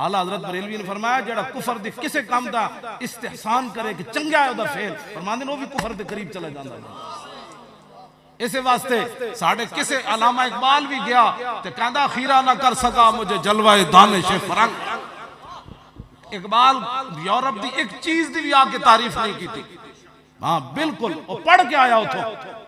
آلہ حضرت بریلوی نے فرمایا جڑا کفر دے کسے کام دا استحسان کرے کہ چنگا ہے او دا فعل فرماندے نے وہ بھی کفر دے قریب چلا جاندا ہے اسے واسطے ساڑھے کسے علامہ اقبال بھی گیا تے کہندا خیرہ نہ کر سکا مجھے جلوہ دانش فرنگ اقبال یورپ دی ایک چیز دی بھی آ کے تعریف نہیں کی تھی ہاں بالکل وہ پڑھ کے آیا اتھو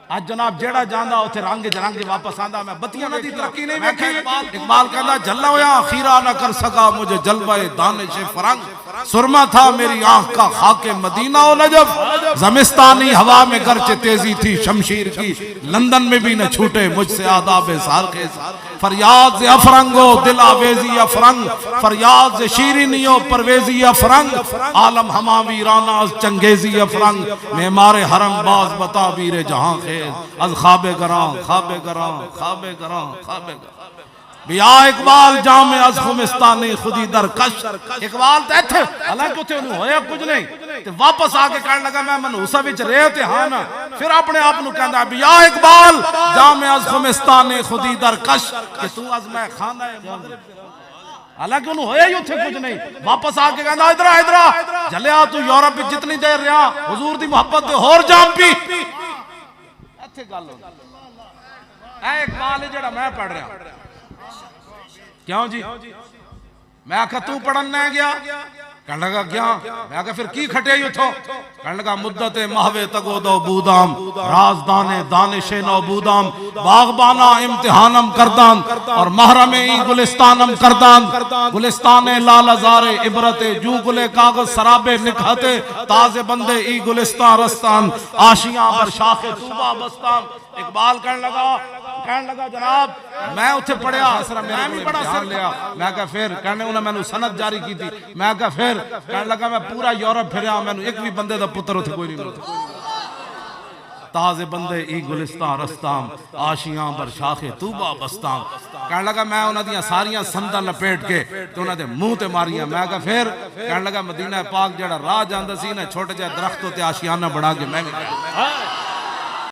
آج جناب جیڑا جاندہ ہوتے رانگے جرانگے واپس آندہ میں بتیاں نہ دی ترقی نہیں بیٹھی اقبال کہندا جلہ ہویا خیرہ نہ کر سکا مجھے جلوہ دانش فرنگ سرما تھا میری آنکھ کا خاک مدینہ و نجف زمستانی ہوا میں گرچہ تیزی تھی شمشیر کی لندن میں بھی نہ چھوٹے مجھ سے آداب سارخیز فریاد سے افرنگو دل آویزی افرنگ فریاد سے شیرینی و پرویزی افرنگ عالم ہما ویرانہ از چنگیزی افرنگ معمار حرم باز بتا ویر جہاں خیز از خواب گران خواب گران خواب گران خواب گران بیا اقبال جامع از خمستانی خودی در کش اقبال تے تھے حالانکہ اتھے انہوں ہویا کچھ نہیں تے واپس آکے کہنے لگا میں منحوسہ وچ رہے تھے ہاں نا پھر اپنے آپ نو کہندا بیا اقبال جامع از خمستانی خودی در کش کہ تو از میں خانہ مغرب حالانکہ انہوں ہویا ہی اتھے کچھ نہیں واپس آکے کہندا ادھرا جلیا تو یورپ میں جتنی دیر رہا حضور دی محبت دے اور جام پی ایتھے گل ہو اے اقبال جڑا میں پڑھ رہا ہوں کیوں جی میں آکھا تو پڑھن نہ گیا کہنے لگا کیا میں آکھا پھر کی کھٹے ہی اتھو کہنے لگا مدت مہوے تگو دو بودام رازدان دانش نو بودام باغبانا امتحانم کردان اور محرم ای گلستانم کردان گلستان لال ازار عبرت جو گلے کاغذ سرابے نکھاتے تازے بندے ای گلستان رستان آشیاں بر شاخ توبہ بستان اقبال کہنے لگا جناب میں اتھے پڑھیا میں بھی بڑا سر لیا میں کہا پھر کہنے انہوں نے میں سند جاری کی تھی میں کہا پھر کہنے لگا میں پورا یورپ پھریا میں ایک بھی بندے دا پتر اتھے کوئی نہیں ملتا تازے بندے ای گلستان رستان آشیاں بر شاخ توبہ بستان کہنے لگا میں انہوں دیاں ساریاں سندہ لپیٹ کے تو انہوں دے منہ تے ماریاں میں کہا پھر کہنے لگا مدینہ پاک جڑا راہ جاندہ سی نا چھوٹے جائے درختوں تے آشیانہ بڑھا کے میں